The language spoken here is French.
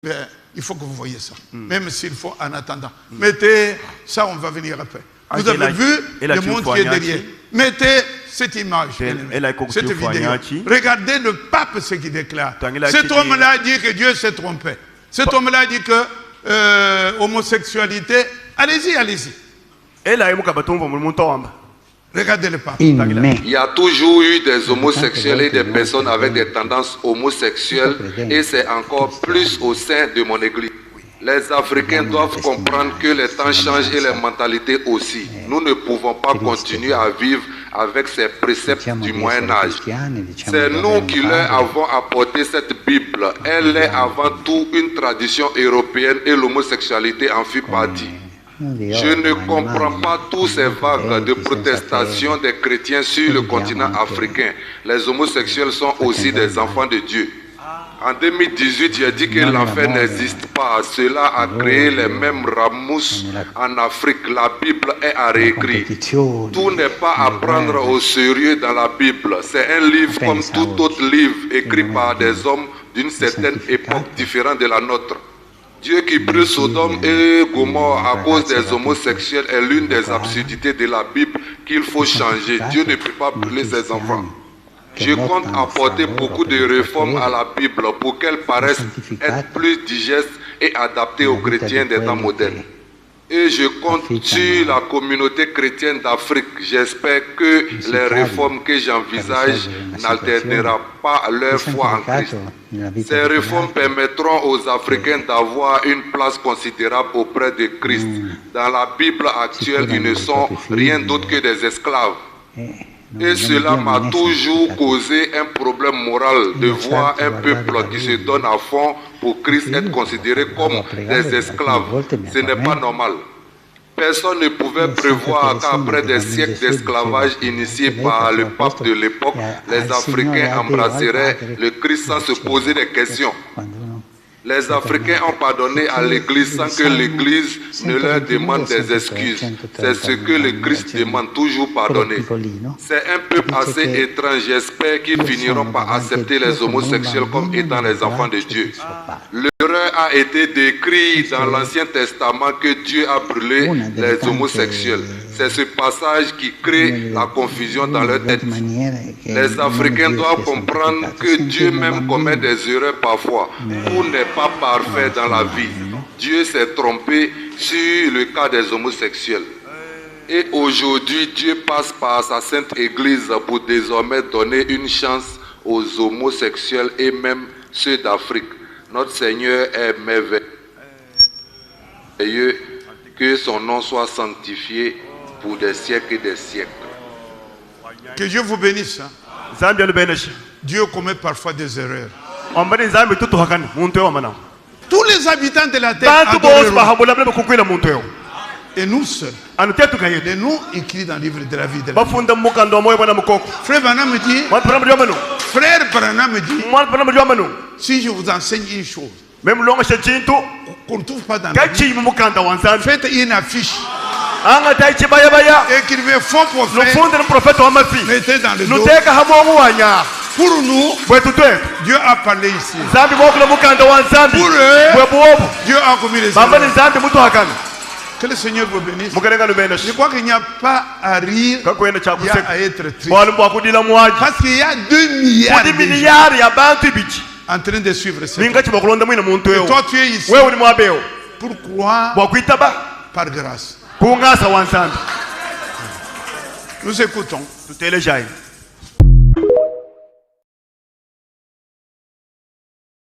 Ben, il faut que vous voyez ça. Même s'il faut en attendant. Mettez, ça on va venir après. Vous avez vu le monde qui est derrière. Mettez cette image. Cette vidéo. Regardez le pape ce qu'il déclare. Cet homme-là a dit que Dieu s'est trompé. Cet homme-là a dit que homosexualité, allez-y, allez-y. Regardez le pape. Il y a toujours eu des homosexuels et des personnes avec des tendances homosexuelles et c'est encore plus au sein de mon église. Les Africains doivent comprendre que les temps changent et les mentalités aussi. Nous ne pouvons pas continuer à vivre avec ces préceptes du Moyen-Âge. C'est nous qui leur avons apporté cette Bible. Elle est avant tout une tradition européenne et l'homosexualité en fit partie. Je ne comprends pas tous ces vagues de protestation des chrétiens sur le continent africain. Les homosexuels sont aussi des enfants de Dieu. En 2018, j'ai dit que l'enfer n'existe pas. Cela a créé les mêmes ramousses en Afrique. La Bible est à réécrire. Tout n'est pas à prendre au sérieux dans la Bible. C'est un livre comme tout autre livre écrit par des hommes d'une certaine époque différente de la nôtre. Dieu qui brûle Sodome et Gomorrhe à cause des homosexuels est l'une des absurdités de la Bible qu'il faut changer. Dieu ne peut pas brûler ses enfants. Je compte apporter beaucoup de réformes à la Bible pour qu'elle paraisse être plus digeste et adaptée aux chrétiens des temps modernes. Et je compte sur la communauté chrétienne d'Afrique. J'espère que les réformes que j'envisage n'altéreront pas leur foi en Christ. Ces réformes permettront aux Africains d'avoir une place considérable auprès de Christ. Dans la Bible actuelle, ils ne sont rien d'autre que des esclaves. Et cela m'a toujours causé un problème moral de voir un peuple qui se donne à fond pour Christ être considéré comme des esclaves. Ce n'est pas normal. Personne ne pouvait prévoir qu'après des siècles d'esclavage initiés par le pape de l'époque, les Africains embrasseraient le Christ sans se poser des questions. Les Africains ont pardonné à l'Église sans que l'Église ne leur demande des excuses. C'est ce que le Christ demande, toujours pardonner. C'est un peuple assez étrange, j'espère qu'ils finiront par accepter les homosexuels comme étant les enfants de Dieu. L'erreur a été décrite dans l'Ancien Testament que Dieu a brûlé les homosexuels. C'est ce passage qui crée la confusion dans leur tête. Les Africains doivent comprendre que Dieu même commet des erreurs parfois. Tout n'est pas parfait dans la vie. Dieu s'est trompé sur le cas des homosexuels. Et aujourd'hui, Dieu passe par sa sainte Église pour désormais donner une chance aux homosexuels et même ceux d'Afrique. Notre Seigneur est merveilleux. Que son nom soit sanctifié pour des siècles et des siècles. Que Dieu vous bénisse. Dieu commet parfois des erreurs. Tous les habitants de la terre adoreront. Et nous seuls. Et nous écrits dans le livre de la vie de la vie. Frère Branham me dit, frère Branham me dit, si je vous enseigne une chose, qu'on ne trouve pas dans la Bible, faites une affiche. Écrivez fond prophète, mettez dans le dos. Pour nous, Dieu a parlé ici. Pour eux, Dieu a commis les erreurs. Que le Seigneur vous bénisse. Je crois qu'il n'y a pas à rire, il y a à être triste. Parce qu'il y a 2 milliards en train de suivre cette. Et toi tu es ici. Pourquoi? Par grâce. Nous écoutons.